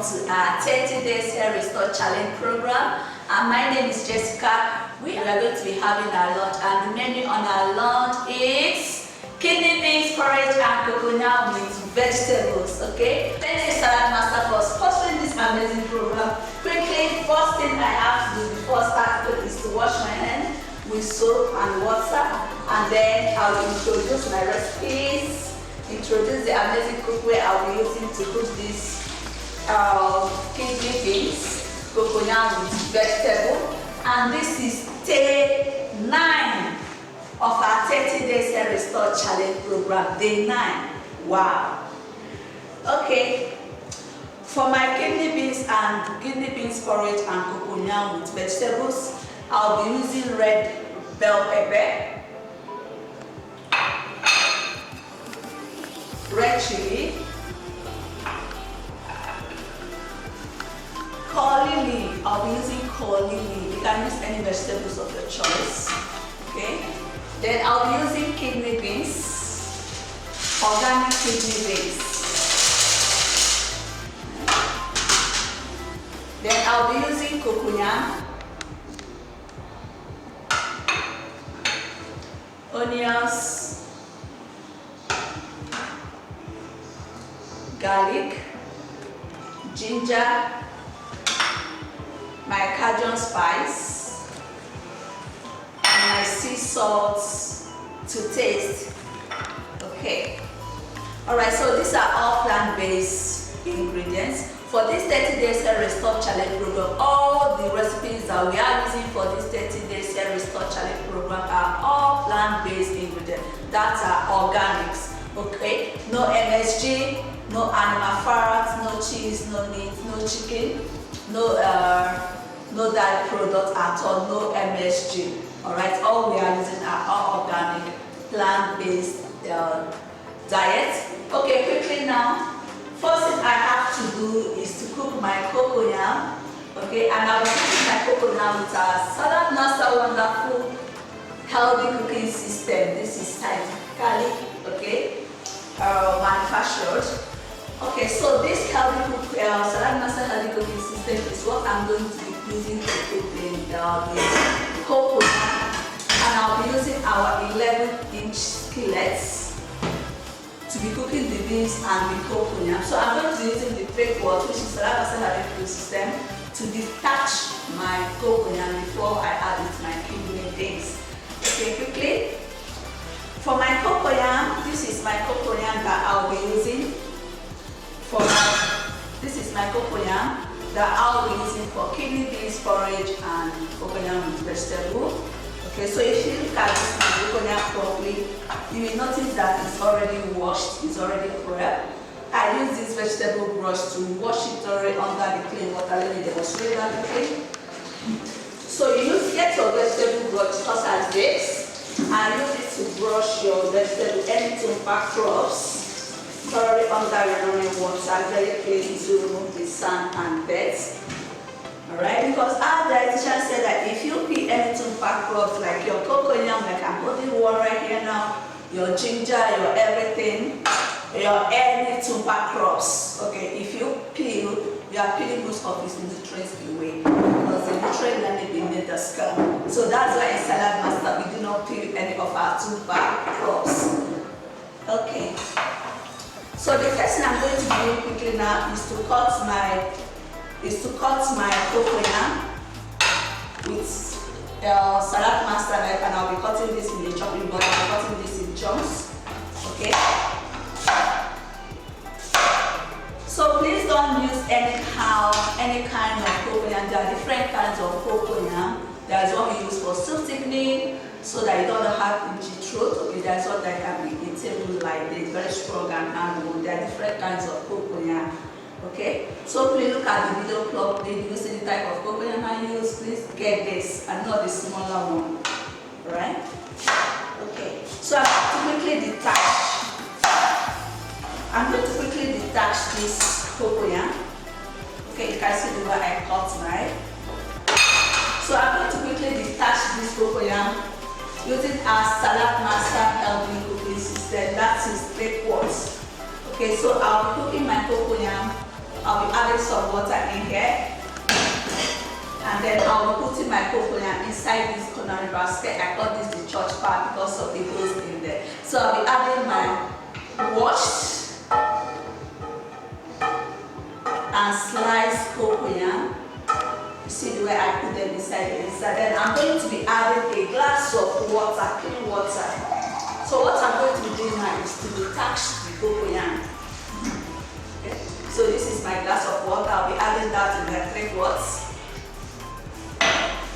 to our 30 Days Hair Restore Challenge program. And my name is Jessica. We are going to be having our lunch, and the menu on our lunch is kidney beans porridge and cocoyam with vegetables. Okay, thank you Saladmaster for sponsoring this amazing program. Quickly, first thing I have to do before starting is to wash my hands with soap and water, and then I will introduce my recipes, introduce the amazing cookware I'll be using to cook this kidney beans, cocoyam with vegetable. And this is day 9 of our 30 Days Hair Restore Challenge program. Day 9. Wow. Okay. For my kidney beans porridge and cocoyam with vegetables, I'll be using red bell pepper, red chili, curly leaf. I'll be using curly leaf. You can use any vegetables of your choice. Okay. Then I'll be using kidney beans, organic kidney beans. Then I'll be using cocoyam, onions, garlic, ginger, my Cajun spice, and my sea salt to taste. Okay. Alright, so these are all plant-based ingredients. For this 30 Days Hair Restore Challenge program, all the recipes that we are using for this 30 Days Hair Restore Challenge program are all plant-based ingredients. That are organics. Okay? No MSG, no animal fat, no cheese, no meat, no chicken, no dairy product at all, no MSG. Alright, all we are using are all organic, plant-based diet. Okay, quickly now. First thing I have to do is to cook my cocoyam. Okay, and I'll be cooking my cocoyam with our Saladmaster wonderful healthy cooking system. This is scientifically manufactured. Okay, so this Saladmaster healthy cooking system is what I'm going to be using to cook the cocoyam, and I'll be using our 11-inch skillets to be cooking the beans and the cocoyam. So I'm going to be using the fake water, which is Saladmaster healthy cooking system, to detach my cocoyam before I add it to my kidney beans. Okay, quickly. For my cocoyam, this is my cocoyam that I'll be using. This is my cocoyam that I'll be using for kidney beans porridge and cocoyam with vegetable. Okay, so if you look at this cocoyam properly, you will notice that it's already washed, it's already prepped. I use this vegetable brush to wash it already under the clean water. Let me demonstrate that quickly. So you get your vegetable brush such as this, and use it to brush your vegetable, anything back crops thoroughly under your running water, very clean to remove the sand and dirt. Alright, because our dietitian said that if you peel any back crops like your cocoyam, like I'm putting one right here now, your ginger, your everything, your any back crops, okay, if you peel, you are peeling most of its nutrients away, because the nutrients that they made the scum. So that's why in Saladmaster we do not peel any of our back crops. Okay. So the first thing I'm going to do quickly now is to cut my cocoyam with Saladmaster knife, and I'll be cutting this in the chopping board. I'll be cutting this in chunks. Okay. So please don't use any kind of cocoyam. There are different kinds of cocoyam. There's one we use for soup thickening, so that you don't have itchy throat. Okay, there's one that can be eatable like this, very strong and handle. There are different kinds of cocoyam. Okay, so please look at the video club. Please use any type of cocoyam I use. Please get this and not the smaller one. Alright? Okay, so I'm going to quickly detach this cocoyam. Okay, you can see the way I cut mine. So I'm going to quickly detach this cocoyam using our Saladmaster healthy cooking system. That is 3 quarts. Okay, so I'll be cooking my cocoyam I'll be adding some water in here. And then I'll be putting my cocoyam inside this culinary basket. I call this the church part because of the holes in there. So I'll be adding my washed and sliced cocoyam. You see the way I put them inside the inside. Then I'm going to be adding a glass of water, clean water. So what I'm going to be doing now is to detach the cocoyam. Okay. So this is my glass of water. I'll be adding that in the 3 quarts.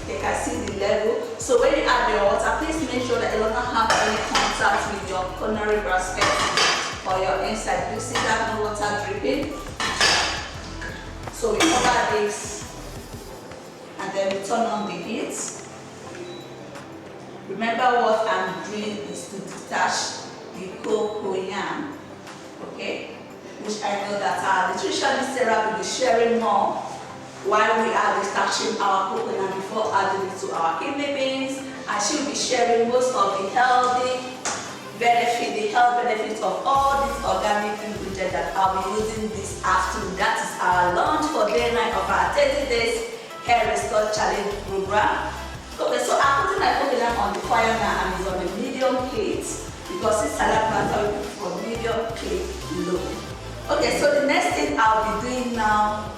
You can see the level. So when you add your water, please make sure that it does not have any contact with your culinary basket or your inside. You see that no water dripping. So we cover this and then we turn on the heat. Remember what I'm doing is to detach the cocoyam, okay? Which I know that our nutritionist Sarah will be sharing more while we are detaching our cocoyam before adding it to our kidney beans, and she will be sharing most of the health benefits of all these organic ingredients that I'll be using this afternoon. That is our lunch for day 9 of our 30 days hair restore challenge program. Okay, so I'm putting my cocoyam on the fire now and it's on a medium heat because it's Saladmaster for medium heat low. Okay, so the next thing I'll be doing now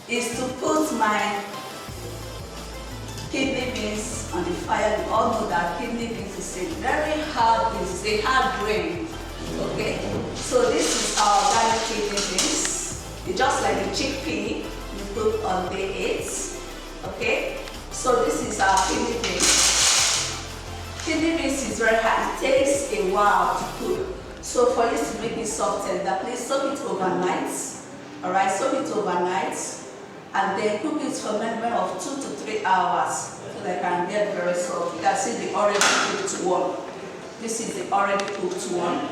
is to put my kidney beans on the fire. We all know that kidney beans is a very hard beans, it's a hard grain. Okay, so this is our garlic kidney beans. It's just like the chickpea we put on day 8. Okay, so this is our kidney beans. Kidney beans is very hard. It takes a while to cook. So for you to make it soft tender, please soak it overnight. Alright, soak it overnight. And then cook it for a minimum of 2 to 3 hours so that it can get very soft. You can see the already cooked one. This is the already cooked one.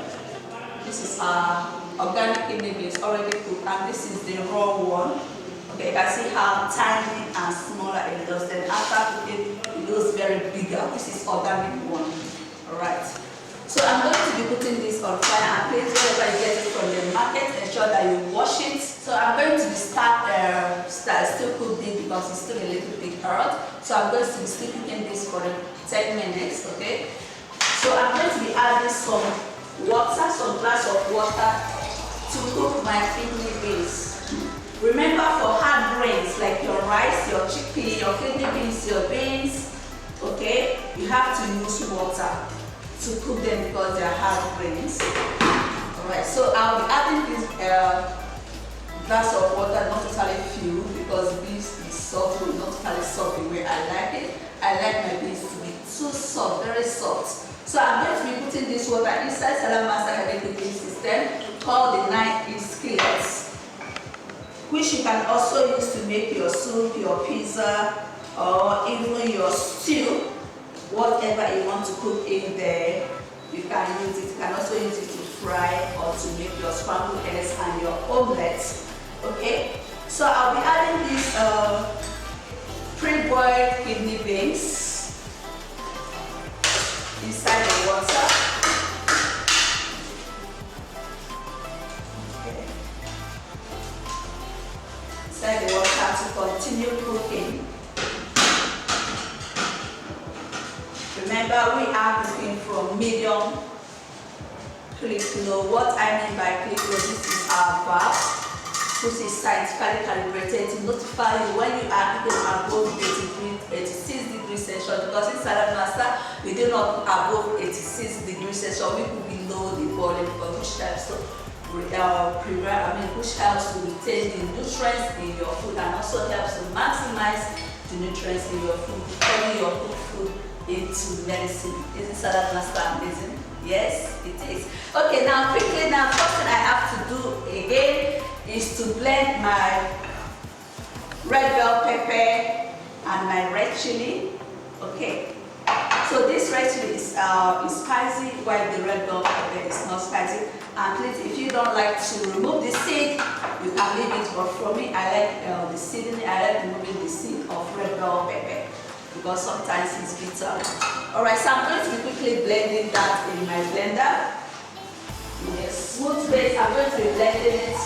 This is our organic kidney beans already cooked, and this is the raw one. Okay, you can see how tiny and smaller it does. Then after cooking, it goes very bigger. This is organic one. Alright. So I'm going to be putting this on fire, and please wherever you get it from the market, ensure that you wash it. So I'm going to be still cooking because it's still a little bit hot. So I'm going to be still cooking this for 10 minutes, okay? So I'm going to be adding some water, some glass of water to cook my kidney beans. Remember, for hard grains like your rice, your chickpea, your kidney beans, your beans, okay, you have to use water to cook them because they are hard grains. Alright, so I'll be adding this glass of water, not totally full, because beans is soft, not totally soft the way I like it. I like my beans to be too soft, very soft. So I'm going to be putting this water inside Saladmaster cooking system called the 9-inch skillet, which you can also use to make your soup, your pizza, or even your stew. Whatever you want to cook in there, you can use it. You can also use it to fry or to make your scrambled eggs and your omelets. Okay, so I'll be adding these pre-boiled kidney beans inside the water. Okay. Inside the water to continue cooking. Remember, we are cooking from medium click low. What I mean by click low, this is our valve, which is scientifically calibrated to notify you when you are cooking above 86 degrees Celsius. Because in Saladmaster, we do not above 86 degrees Celsius. We could below the boiling point, which helps to which helps to retain the nutrients in your food and also helps to maximize the nutrients in your food, turning your cooked food into medicine. Isn't Saladmaster amazing? Yes, it is. Okay, now quickly, first thing I have to do again is to blend my red bell pepper and my red chili. Okay, so this red chili is spicy, while the red bell pepper is not spicy. And please, if you don't like to remove the seed, you can leave it. But for me, I like the seasoning. I like removing the seed of red bell pepper because sometimes it's bitter. Alright, so I'm going to be quickly blending that in my blender. In a smooth paste, I'm going to be blending it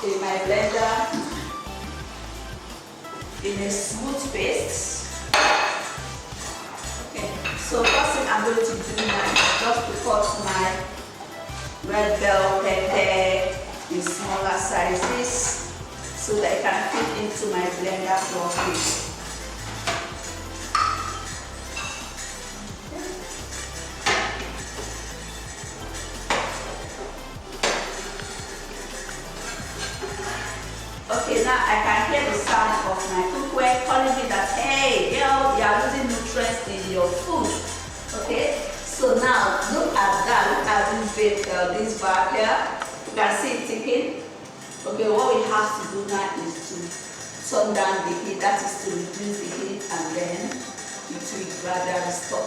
in my blender in a smooth paste. Okay, so first thing I'm going to do now is just to cut my red bell pepper in smaller sizes so that it can fit into my blender properly. Okay, now I can hear the sound of my cookware telling me that, hey, girl, you are losing nutrients in your food. Okay, so now look at that. Look at this bar here. You can see it ticking. Okay, what we have to do now is to turn down the heat. That is to reduce the heat, and then it will gradually stop.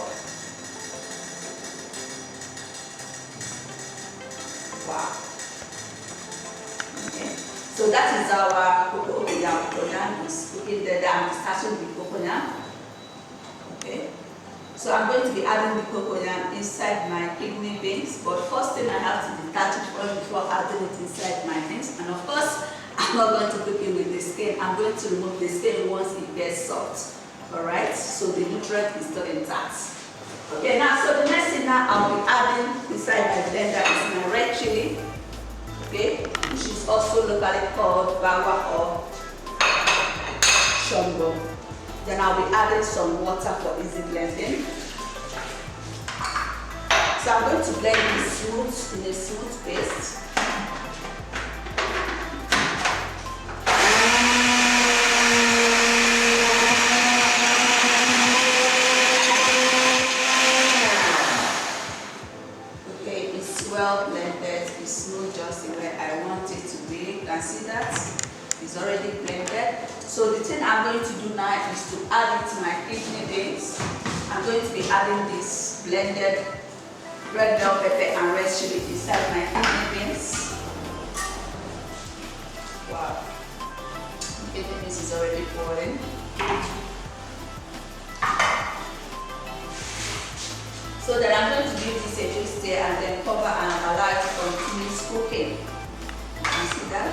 Wow. Okay. So that is our cocoyam is cooking there. I'm starting with cocoyam. Okay. So I'm going to be adding the cocoyam inside my kidney beans. But first thing I have to detach it first before adding it inside my beans. And of course, I'm not going to cook it with the skin. I'm going to remove the skin once it gets soft. Alright. So the nutrient is still intact. Okay. Now, so the next thing now I'll be adding inside my blender is my red chili. Okay, which is also locally called bawa or shombo. Then I'll be adding some water for easy blending. So I'm going to blend this in a smooth paste. Okay, it's well blended. It's smooth just the way I want it to be. You can see that it's already blended. So the thing I'm going to do now is to add it to my kidney beans. I'm going to be adding this blended red bell pepper and red chili inside my kidney beans. Wow, the kidney beans is already boiling. So that I'm going to give this a twist here and then cover and allow it to continue cooking. You can see that?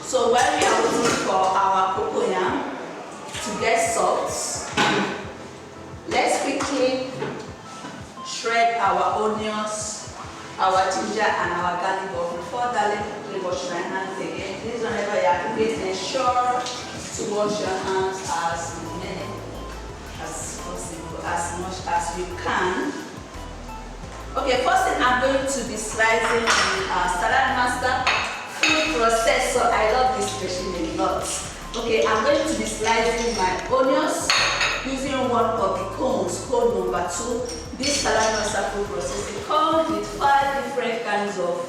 So while we are waiting for our cocoyam to get soft, let's quickly shred our onions, our ginger and our garlic. But before that, let me quickly wash my hands again. Please, whenever you are cooking, ensure to wash your hands as many as possible, as much as you can. Okay, first thing I'm going to be slicing the Saladmaster food processor. I love this machine a lot. Okay, I'm going to be slicing my onions using one of the cones, cone number 2. This Saladmaster food processor comes with 5 different kinds of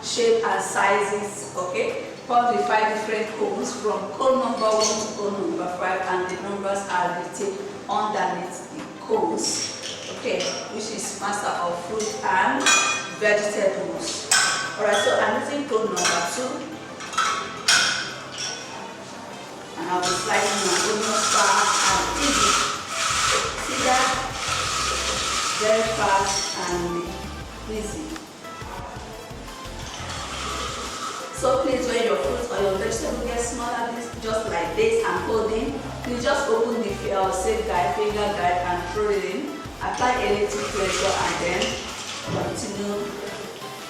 shape and sizes. Okay, comes with 5 different cones from cone number 1 to cone number 5, and the numbers are written underneath the cones. Okay, which is master of fruit and vegetables. Alright, so I'm using cone number 2. And I'll be slicing my onions fast and easy. See that? Very fast and easy. So please, when your fruit or your vegetable gets smaller, just like this and holding, please just open the safe guide, finger guide and throw it in. Apply a little pressure and then continue,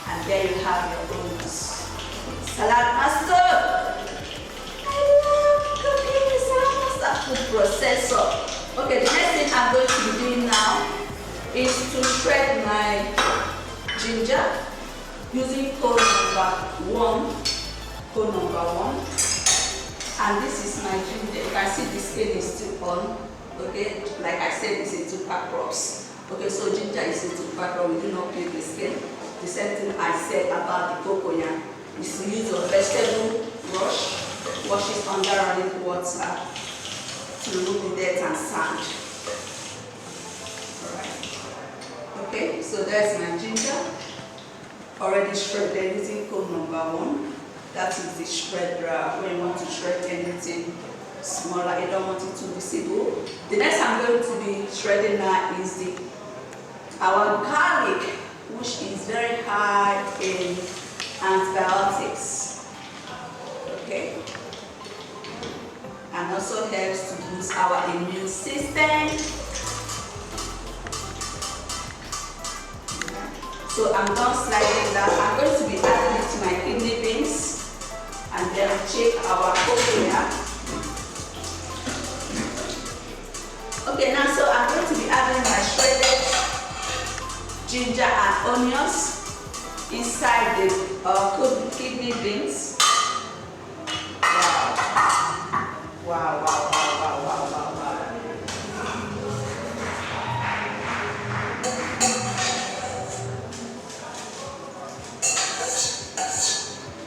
and there you have your onions. Saladmaster! I love cooking with Saladmaster food processor. Okay, the next thing I'm going to be doing now is to shred my ginger using cone number 1. And this is my ginger. You can see the skin is still on. Okay, like I said, it's a 2-pack crops. Okay, so ginger is a 2-pack crop. We do not peel the skin. The same thing I said about the cocoyam is to use your vegetable wash it under running water to remove the dirt and sand. Alright. Okay, so there's my ginger already shredded using cone number 1. That is the shredder when you want to shred anything smaller, you don't want it to be visible. The next I'm going to be shredding now is the our garlic, which is very high in antibiotics, okay, and also helps to boost our immune system. So I'm done slicing that. I'm going to be adding it to my kidney beans, and then check our cocoyam. Okay, now so I'm going to be adding my shredded ginger and onions inside the kidney beans. Wow, wow, wow, wow, wow, wow, wow.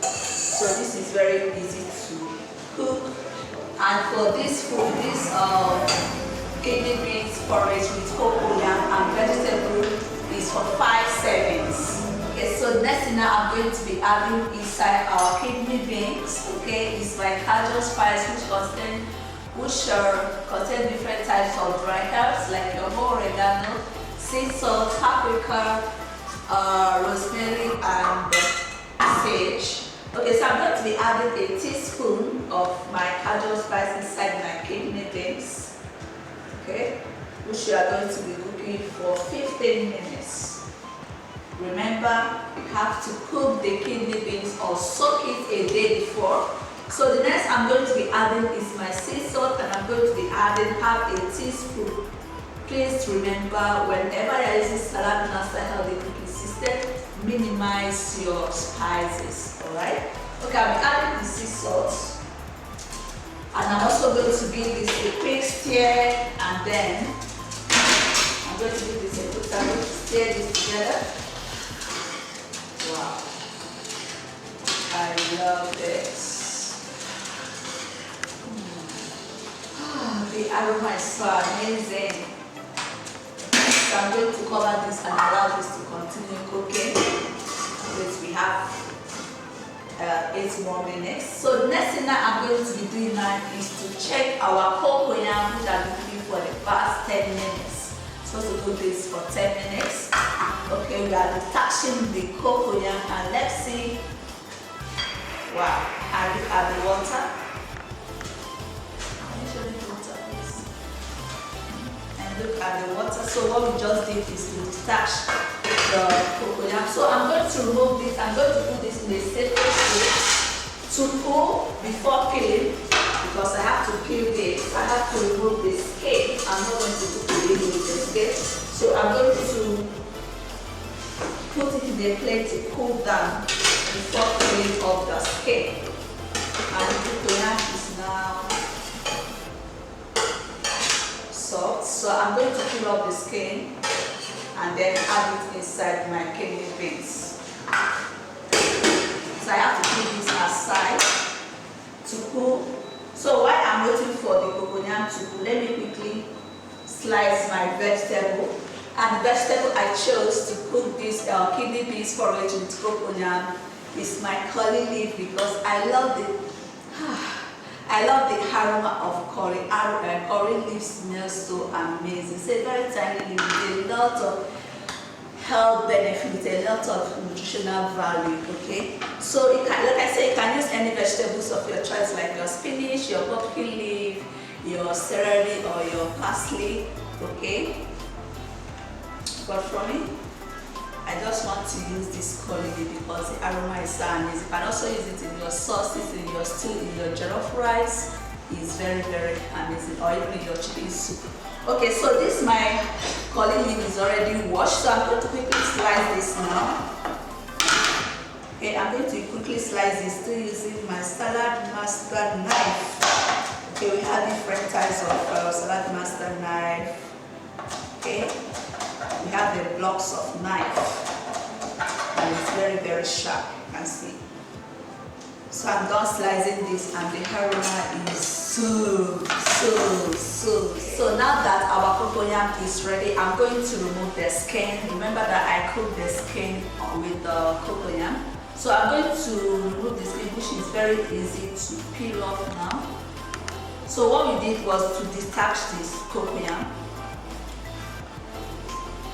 So this is very easy to cook. And for this food, this kidney beans porridge with cocoyam and vegetable is for 5 servings. Okay, so next thing now I'm going to be adding inside our kidney beans. Okay, is my cajun spice, which contain different types of dry herbs like your oregano, sea salt, paprika, rosemary, and sage. Okay, so I'm going to be adding a teaspoon of my cajun spice inside my kidney beans. Okay, which you are going to be cooking for 15 minutes. Remember, you have to cook the kidney beans or soak it a day before. So the next I'm going to be adding is my sea salt, and I'm going to be adding half a teaspoon. Please remember, whenever you're using Saladmaster healthy cooking system, minimize your spices. Alright? Okay, I'm adding the sea salt. And I'm also going to give this a quick stir, and then I'm going to give this a quick stir. I'm going to stir this together. Wow. I love this. The aroma is so amazing. So I'm going to cover this and allow this to continue cooking. Which we have 8 more minutes. So the next thing that I'm going to be doing now is to check our cocoyam, which I've been cooking for the past 10 minutes. I'm supposed to do this for 10 minutes. Okay, we are detaching the cocoyam, and let's see. Wow, and look at the water. Look at the water. So what we just did is to detach the cocoyam. So I'm going to remove this. I'm going to put this in a separate plate to cool before peeling, because I have to peel this. I have to remove the skin. I'm not going to cook it with the skin. So I'm going to put it in the plate to cool down before peeling off the skin. And the cocoyam is now soft. So I'm going to peel off the skin and then add it inside my kidney beans. So I have to put this aside to cool. So while I'm waiting for the cocoyam to cool, let me quickly slice my vegetable. And the vegetable I chose to cook this kidney beans porridge with cocoyam is my curry leaf, because I love the aroma of curry. Curry leaf smells so amazing. It's a very tiny leaf with a lot of health benefits, a lot of nutritional value. Okay, so you can, like I said, you can use any vegetables of your choice, like your spinach, your pumpkin leaf, your celery, or your parsley. Okay, but for me, I just want to use this curry leaf because the aroma is so amazing. You can also use it in your sauces, in your stew, in your jollof rice. It's very, very amazing, or even in your chicken soup. Okay, so this my curry leaf is already washed, so I'm going to quickly slice this now. Okay, I'm going to quickly slice this still using my Saladmaster knife. Okay, we have different types of Saladmaster knife. Okay, we have the blocks of knife, and it's very, very sharp, you can see. So I'm done slicing this, and the aroma is so. So now that our cocoyam is ready, I'm going to remove the skin. Remember that I cooked the skin with the cocoyam. So I'm going to remove the skin, which is very easy to peel off now. So what we did was to detach this cocoyam.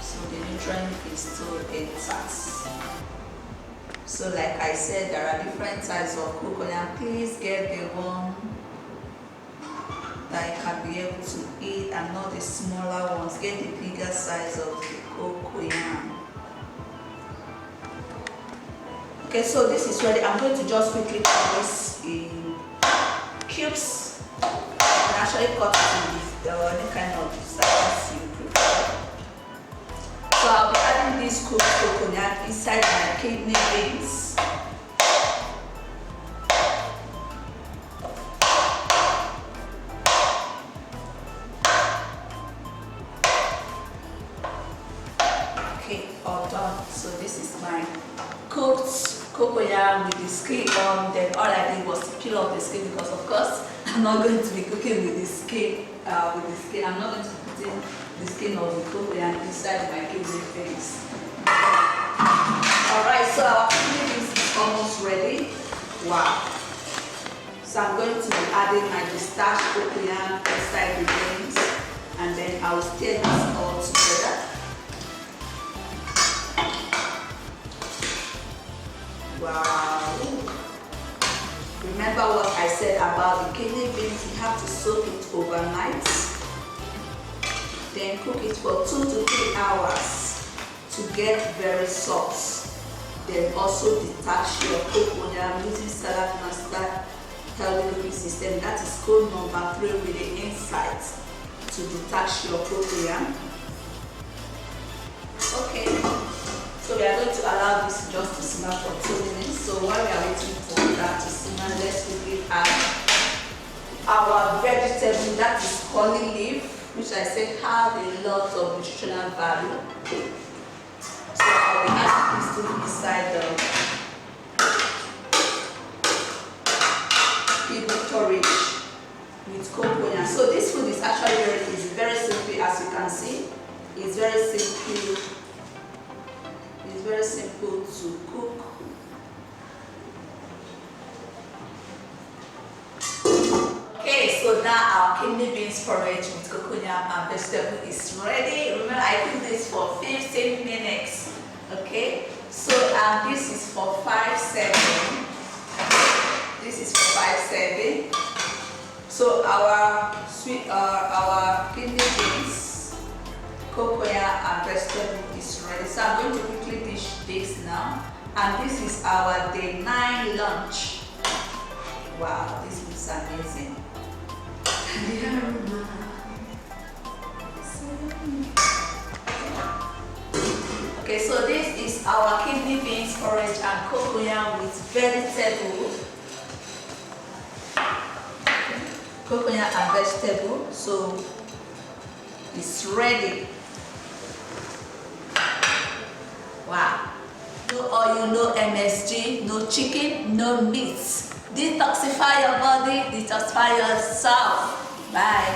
So the strength is still intact. So like I said, there are different types of cocoyam. Please get the one that you can be able to eat and not the smaller ones. Get the bigger size of the cocoyam. Okay, so this is ready. I'm going to just quickly cut this in cubes. You can actually cut it in any kind of size you prefer. So I'll be adding this cooked coconut inside my kidney beans. Okay, all done. So this is my cooked cocoyam with the skin on. Then all I did was to peel off the skin because of course I'm not going to be cooking with the skin. I'm not going to be putting the skin of the cocoyam inside my kidney beans. Alright, so our kidney beans is almost ready. Wow. So I'm going to be adding my starched cocoyam inside the beans, and then I will stir this all together. Wow. Remember what I said about the kidney beans, you have to soak it overnight. Then cook it for 2 to 3 hours to get very soft. Then also detach your cocoyam using Saladmaster healthy cooking system. That is code number 3 with the inside to detach your cocoyam. Okay, so we are going to allow this just to simmer for 2 minutes. So while we are waiting for that to simmer, let's quickly add our vegetable, that is holly leaf, which I said have a lot of nutritional value. So I'll be adding this to inside the kidney porridge with cocoyam. So this food is actually very simple, as you can see. It's very simple. It's very simple to cook. Okay, so now our kidney beans porridge with cocoyam and vegetable is ready. Remember, I cooked this for 15 minutes. Okay, so this is for 5 serving. This is for 5 serving. So our kidney beans, cocoyam and vegetable is ready. So I'm going to quickly dish this now. And this is our day 9 lunch. Wow, this looks amazing. Okay, so this is our kidney beans porridge and cocoyam with vegetable. Cocoyam and vegetable. So it's ready. Wow. No oil, no MSG, no chicken, no meat. Detoxify your body, detoxify yourself. Bye.